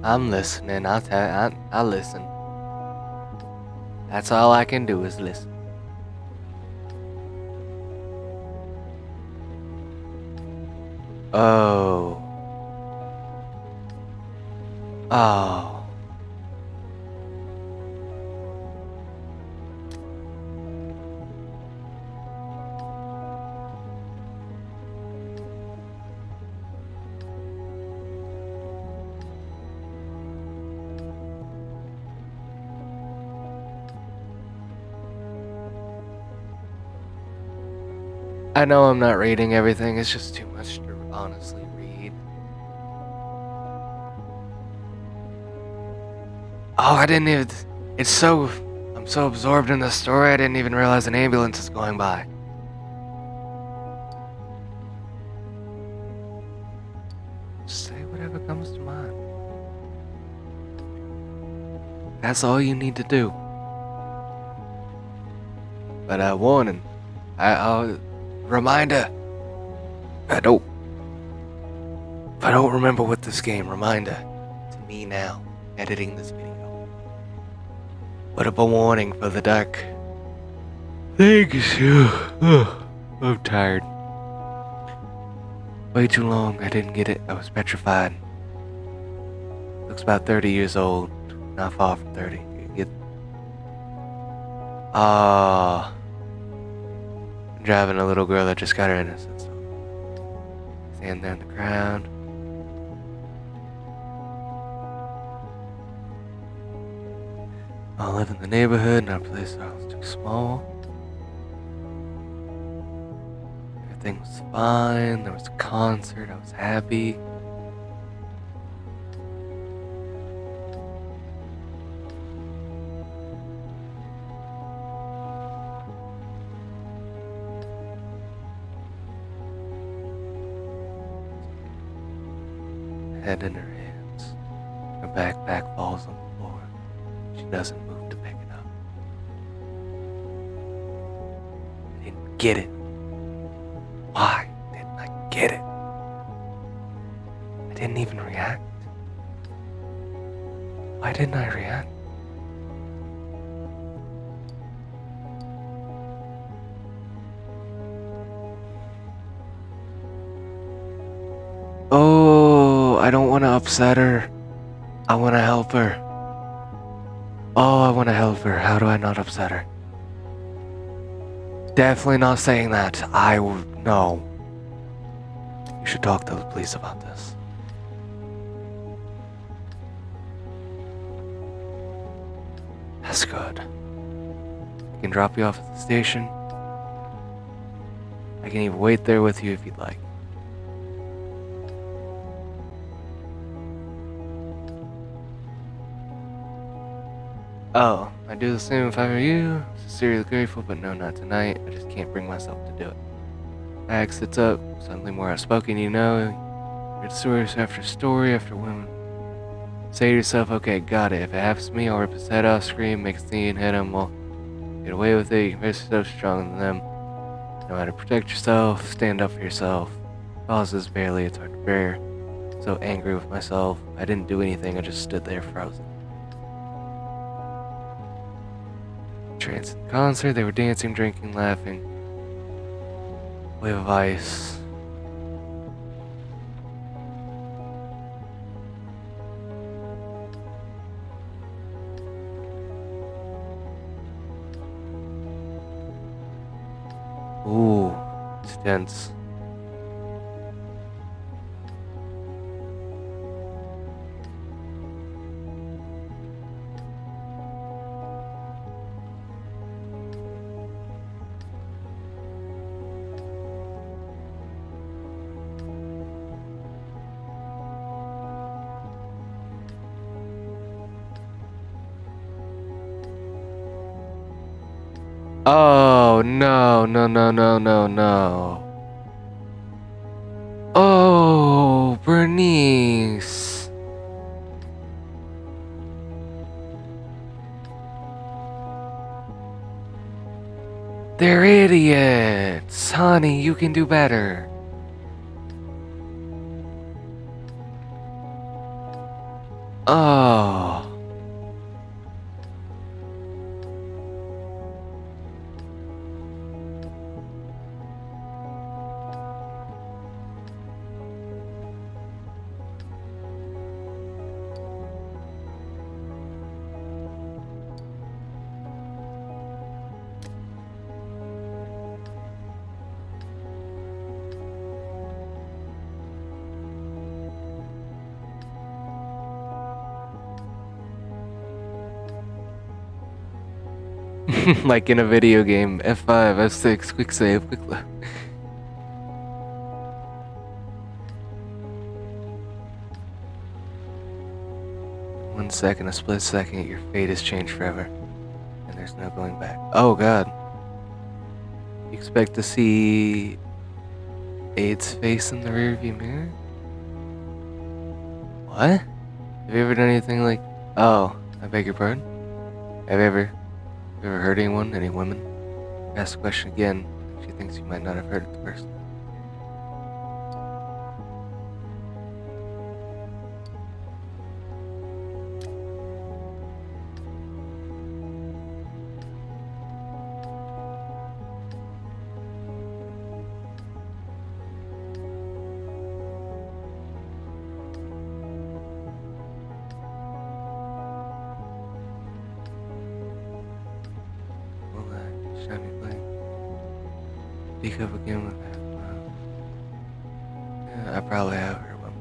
I'm listening. I'll listen. That's all I can do is listen. Oh. Oh. I know I'm not reading everything, it's just too much to honestly read. Oh, I didn't even. I'm so absorbed in the story, I didn't even realize an ambulance is going by. Say whatever comes to mind. That's all you need to do. But warning. I'll reminder. If I don't remember what this game, reminder to me now, editing this video. Put up a warning for the dark. Thanks. I'm tired. Way too long. I didn't get it. I was petrified. Looks about 30 years old. Not far from 30. You get... Ah. Driving a little girl that just got her innocence. Stand there in the crowd. I live in the neighborhood, and our place was too small. Everything was fine. There was a concert. I was happy. Head in her hands. Her backpack falls on the floor. She doesn't move to pick it up. I didn't get it. Why didn't I get it? I didn't even react. Why didn't I react? Oh, I don't want to upset her. I want to help her. Oh, I want to help her. How do I not upset her? Definitely not saying that. No. You should talk to the police about this. That's good. I can drop you off at the station. I can even wait there with you if you'd like. Oh, I'd do the same if I were you. Sincerely grateful, but no, not tonight. I just can't bring myself to do it. Bag sits up, suddenly more outspoken, you know. Read story after story after women. Say to yourself, okay, got it. If it happens to me, I'll rip his head off, scream, make a scene, hit him. Well, get away with it. You can make yourself stronger than them. Know how to protect yourself, stand up for yourself. Pauses barely, it's hard to bear. So angry with myself. I didn't do anything, I just stood there frozen. Trance in the concert, they were dancing, drinking, laughing. Wave of ice. Ooh, it's dense. Oh, no, no, no, no, no, no. Oh, Bernice. They're idiots. Honey, you can do better. Oh. Like in a video game, F5, F6, quick save, quick load. One second, a split second, your fate has changed forever. And there's no going back. Oh god. You expect to see Aid's face in the rearview mirror? What? Have you ever done anything like... Oh, I beg your pardon? Have you ever heard anyone, any women? Ask the question again. She thinks you might not have heard it the first time. Speak up again with that. Yeah, I probably have heard one.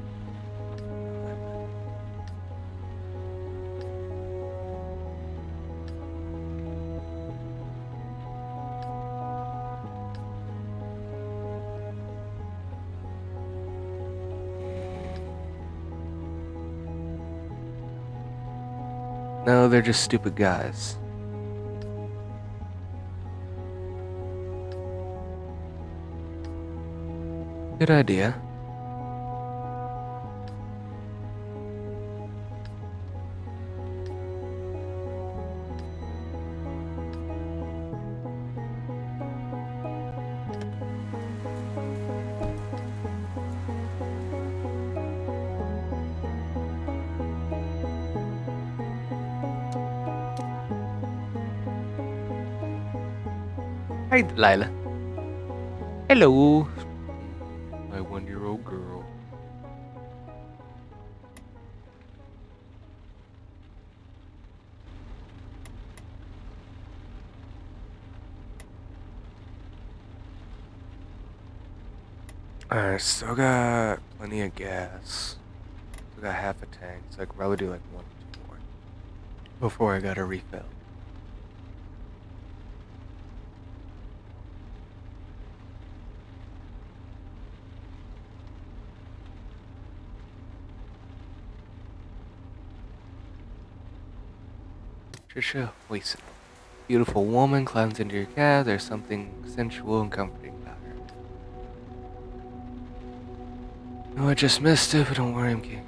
No, they're just stupid guys. Good idea. Hi, Delilah. Hello. My 1-year-old girl. Alright, still got plenty of gas. Still got half a tank, so I could probably do like 1 or 2 more before I gotta refill. Trisha Wason. Beautiful woman climbs into your cab. There's something sensual and comforting about her. No, I just missed it, but don't worry, I'm king.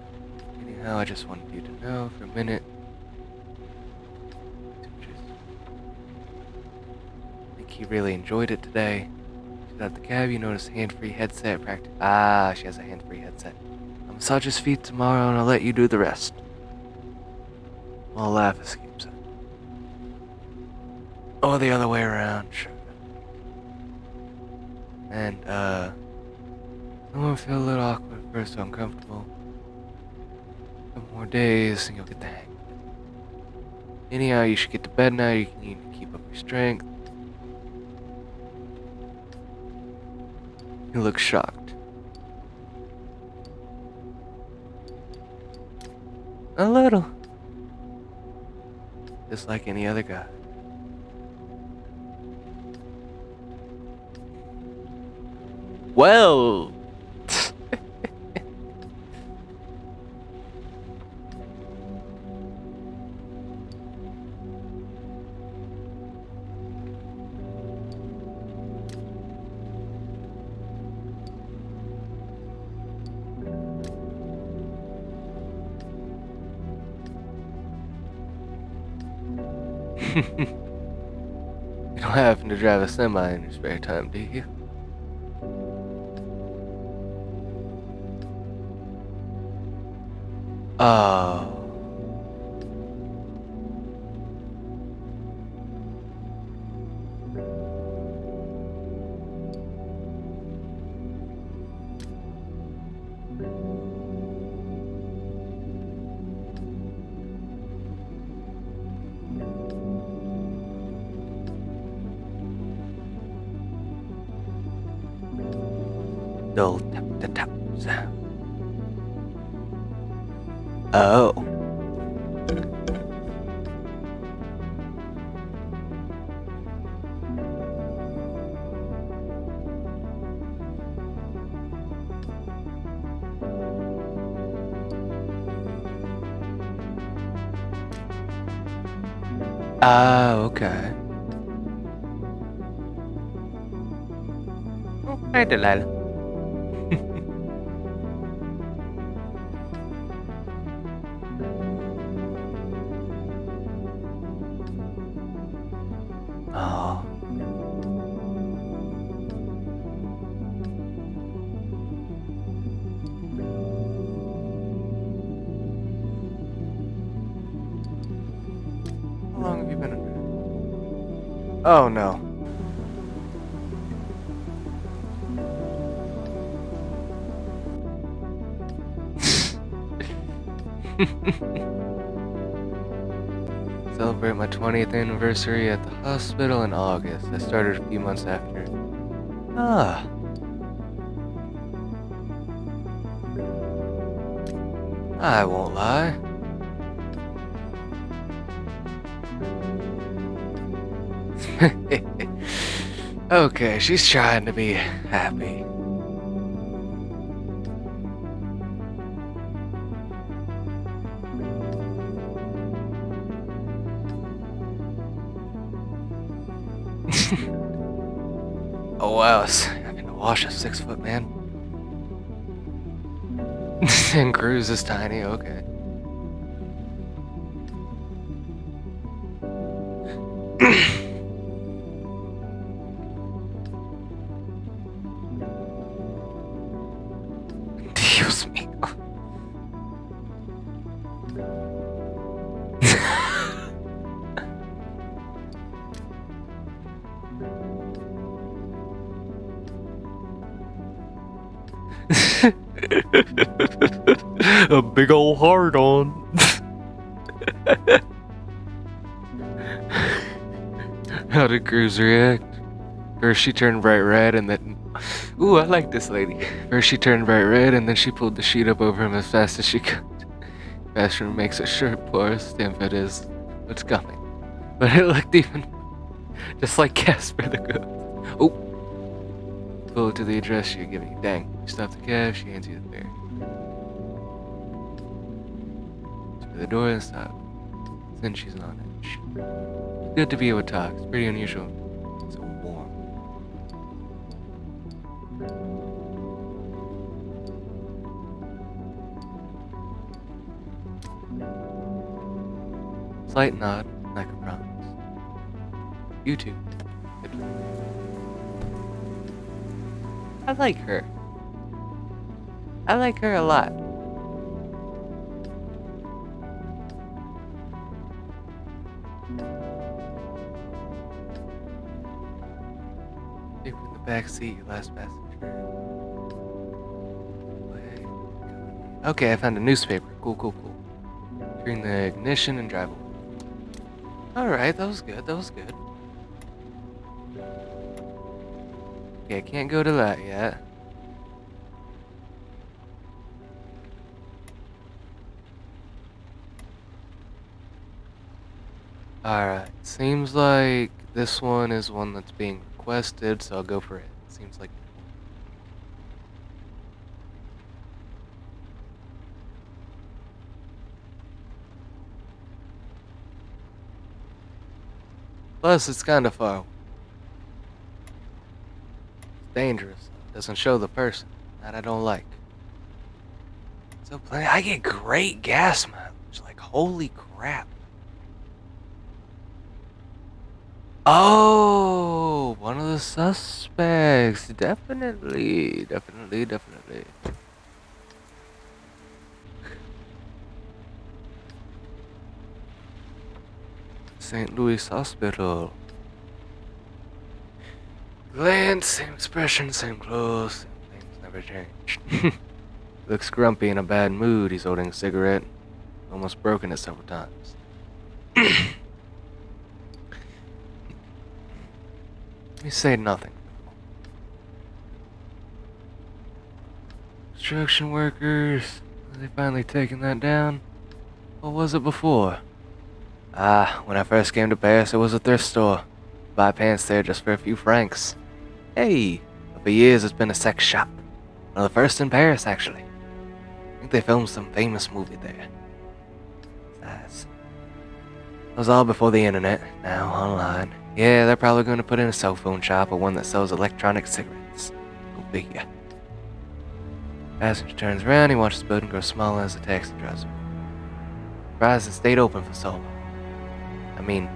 Anyhow, I just wanted you to know for a minute. I think he really enjoyed it today. She's at the cab, you notice hand-free headset practice. Ah, she has a hand-free headset. I'll massage his feet tomorrow and I'll let you do the rest. I'll laugh escapes it. Oh, the other way around, sure. And, I'm gonna feel a little awkward at first, so uncomfortable. A couple more days and you'll get the hang of it. Anyhow, you should get to bed now. You need to keep up your strength. You look shocked. A little. Just like any other guy. Well. You don't happen to drive a semi in your spare time, do you? Oh. Dull tap the taps. Oh. Ah, okay. Okay, Delilah. Oh. How long have you been in there? Oh no. Celebrate my 20th anniversary at the hospital in August. I started a few months after. Ah. I won't lie. Okay, she's trying to be happy. Oh wow, it's having to wash a 6-foot man. And Cruz is tiny, okay. Dios mío. A big old heart on. How did Cruz react? First she turned bright red and then... Ooh, I like this lady. First she turned bright red and then she pulled the sheet up over him as fast as she could. Bathroom makes a shirt porous, Stanford is what's coming. But it looked even just like Casper the Ghost. Oh! Pull it to the address she'll give you. Dang. You stop the cab, she hands you the fare. To the door and stop. Then she's on edge. Good to be able to talk. It's pretty unusual. So warm. Slight nod, like a promise. You too. Good luck. I like her. I like her a lot. Paper in the back seat, your last passenger. Okay, I found a newspaper. Cool, cool, cool. Turn the ignition and drive away. Alright, that was good, that was good. Okay, I can't go to that yet. Alright, seems like this one is one that's being requested, so I'll go for it. Seems like... Plus, it's kind of far. It's dangerous. Doesn't show the person. That I don't like. So plenty. I get great gas mileage. Like, holy crap. Oh, one of the suspects. Definitely. St. Louis Hospital. Glance, same expression, same clothes, same things never changed. Looks grumpy in a bad mood. He's holding a cigarette. Almost broken it several times. Let me say nothing. Construction workers. Have they finally taken that down? What was it before? Ah, when I first came to Paris, it was a thrift store. Buy pants there just for a few francs. Hey, but for years it's been a sex shop. One of the first in Paris, actually. I think they filmed some famous movie there. Nice. It was all before the internet, now online. Yeah, they're probably going to put in a cell phone shop or one that sells electronic cigarettes. Go figure. Passenger turns around, he watches the building grow smaller as the taxi drives away. Surprised it stayed open for so long. I mean,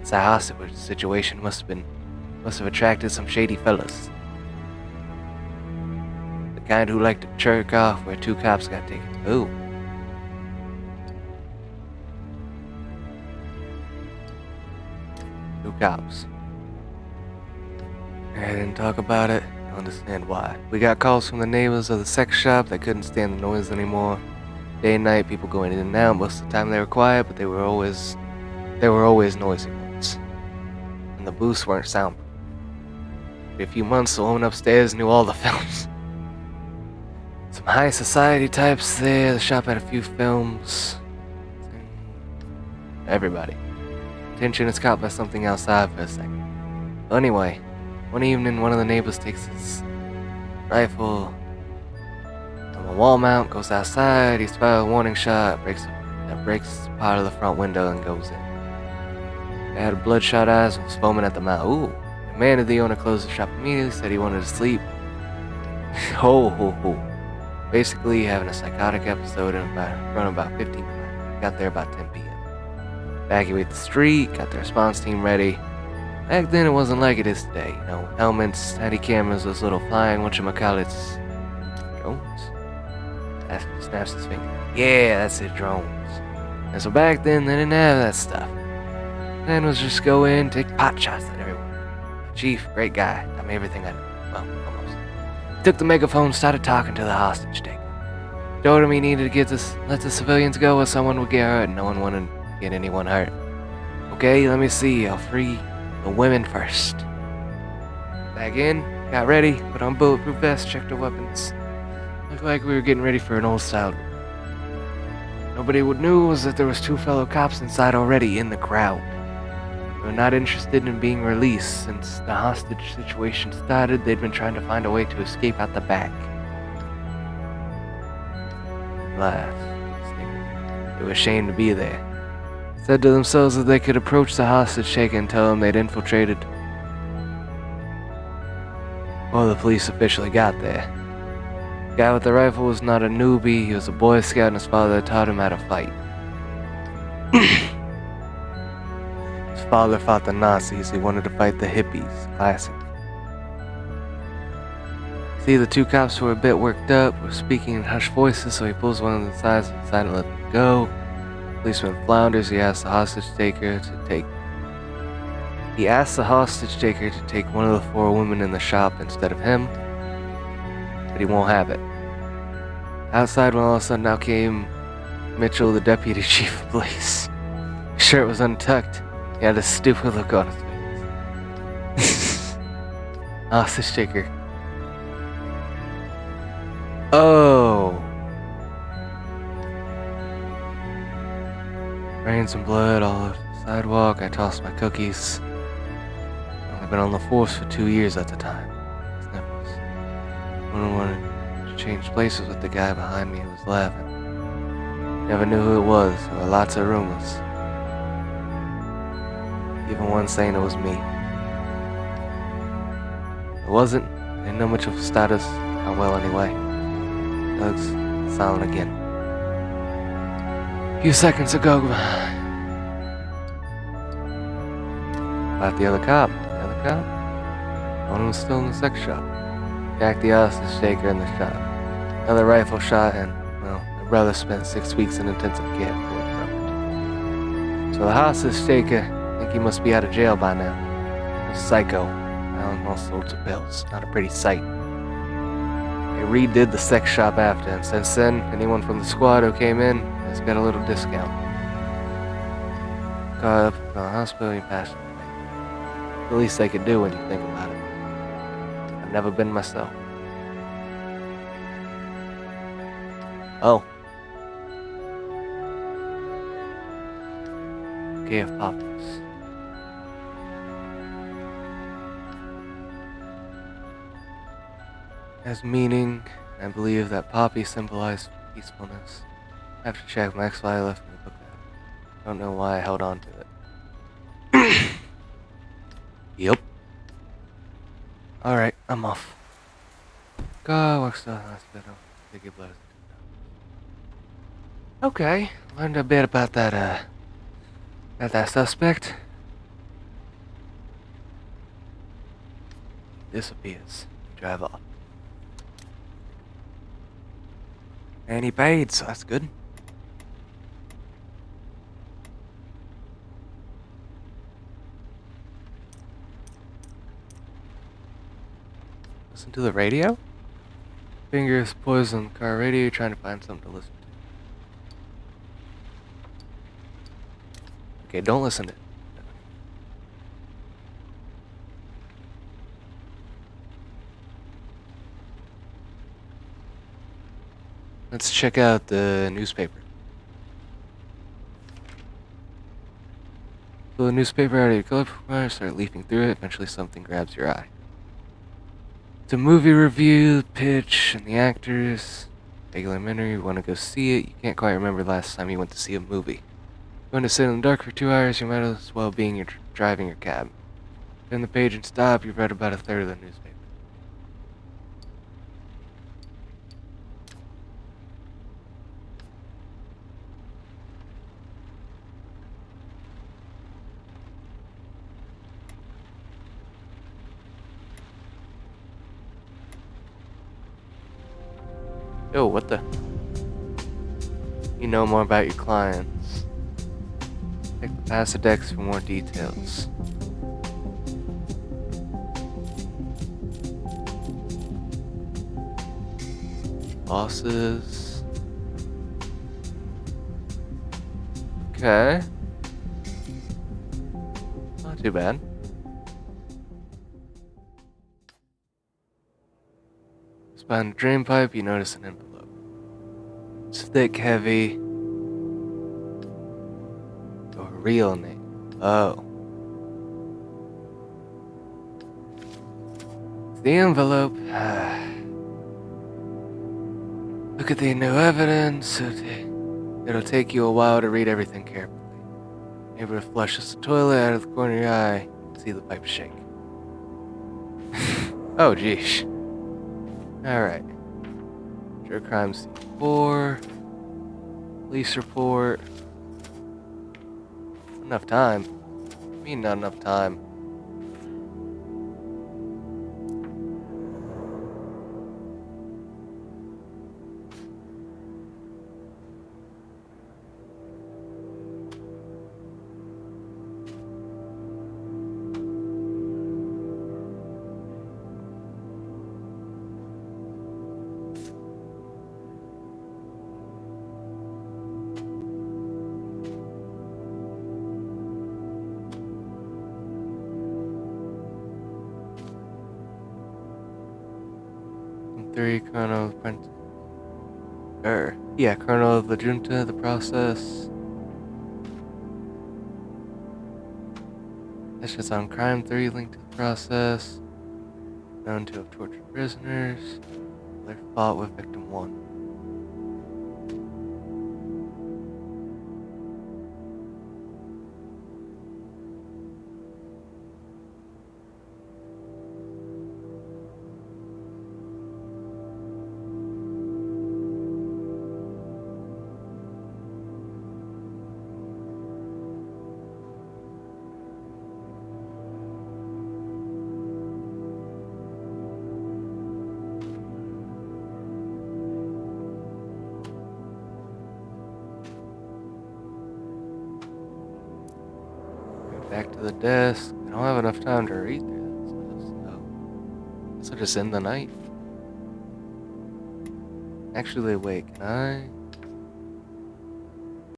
it's a hostage situation must have attracted some shady fellas. The kind who like to jerk off where 2 cops got taken. Ooh. 2 cops. I didn't talk about it. I understand why. We got calls from the neighbors of the sex shop that couldn't stand the noise anymore. Day and night, people going in and out. Most of the time they were quiet, but they were always noisy ones. And the booths weren't soundproof. a few months, the woman upstairs knew all the films. Some high society types there. The shop had a few films. Everybody. Attention is caught by something outside for a second. So anyway, one evening, one of the neighbors takes his rifle from a wall mount, goes outside, he's fired a warning shot, breaks part of the front window and goes in. They had bloodshot eyes and was foaming at the mouth. Ooh. The man of the owner closed the shop immediately, said he wanted to sleep. Ho ho ho. Basically having a psychotic episode in front of about 15 minutes. Got there about 10 p.m. Evacuate the street, got the response team ready. Back then it wasn't like it is today, you know, helmets, steady cameras, those little flying whatchamacallits. Drones? Aspen snaps his finger. Yeah, that's it, drones. And so back then they didn't have that stuff. Then was just go in, take pot shots at everyone. Chief, great guy, taught me everything I knew. Well, almost. He took the megaphone, started talking to the hostage taker. Told him he needed to let the civilians go or someone would get hurt, and no one wanted to get anyone hurt. Okay, let me see, I'll free the women first. Back in, got ready, put on bulletproof vest, checked our weapons. Looked like we were getting ready for an old style. Nobody would knew was that there was 2 fellow cops inside already in the crowd. They were not interested in being released. Since the hostage situation started, they'd been trying to find a way to escape out the back. Last, they were ashamed to be there. Said to themselves that they could approach the hostage taker and tell him they'd infiltrated. Well, the police officially got there. The guy with the rifle was not a newbie, he was a Boy Scout and his father taught him how to fight. His father fought the Nazis, he wanted to fight the hippies. Classic. See, the 2 cops were a bit worked up, were speaking in hushed voices, so he pulls one of them aside and let them go. Policeman flounders, he asks the hostage taker to take one of the 4 women in the shop instead of him, but he won't have it. Outside, when all of a sudden out came Mitchell, the deputy chief of police. His shirt was untucked. He had a stupid look on his face. Hostage taker. Oh. Rain some blood all over the sidewalk. I tossed my cookies. I've been on the force for 2 years at the time. Sniffles. When I wanted to change places with the guy behind me who was laughing. Never knew who it was. There were lots of rumors. Even one saying it was me. It wasn't. I didn't know much of status. Not well anyway. Doug's silent again. A few seconds ago. About the other cop. The other cop? One was still in the sex shop. Jack the hostage taker in the shop. Another rifle shot and, well, my brother spent 6 weeks in intensive care before he dropped. So the hostage taker, I think he must be out of jail by now. A psycho. Selling all sorts of pills. Not a pretty sight. They redid the sex shop after, and since then, anyone from the squad who came in has got a little discount. Caught up to the hospital, he passed away. The least I could do when you think about it. I've never been myself. Oh. Okay, of Poppies. As meaning, I believe that poppy symbolized peacefulness. I have to check, my ex-fly left me the book out. I don't know why I held on to it. Yep. Alright, I'm off. Go, works to the hospital. Take your blood. Okay, learned a bit about that suspect. Disappears. Drive off. And he paid, so that's good. Listen to the radio? Fingers poised on the car radio, trying to find something to listen to. Okay, don't listen to it. Let's check out the newspaper. Pull the newspaper out of your color, start leafing through it. Eventually, something grabs your eye. It's a movie review, the pitch, and the actors. Documentary, you want to go see it. You can't quite remember the last time you went to see a movie. You want to sit in the dark for 2 hours, you might as well be driving your cab. Turn the page and stop, you've read about a third of the newspaper. Yo, what the? You know more about your clients. Check the Passadex for more details. Bosses. Okay. Not too bad. It's behind the drain pipe, you notice an envelope. It's thick, heavy. Your real name. Oh. It's the envelope. Look at the new evidence. It'll take you a while to read everything carefully. Neighbor flushes the toilet out of the corner of your eye. See the pipe shake. Oh, geesh. Alright. Sure crime scene 4. Police report. Enough time. I mean, not enough time. Three, Colonel Colonel of the Junta, the process. That's just on crime 3 linked to the process. Known to have tortured prisoners. They fought with victim 1. Back to the desk. I don't have enough time to read through that stuff, so guess I'll just end the night. Actually, wait, can I?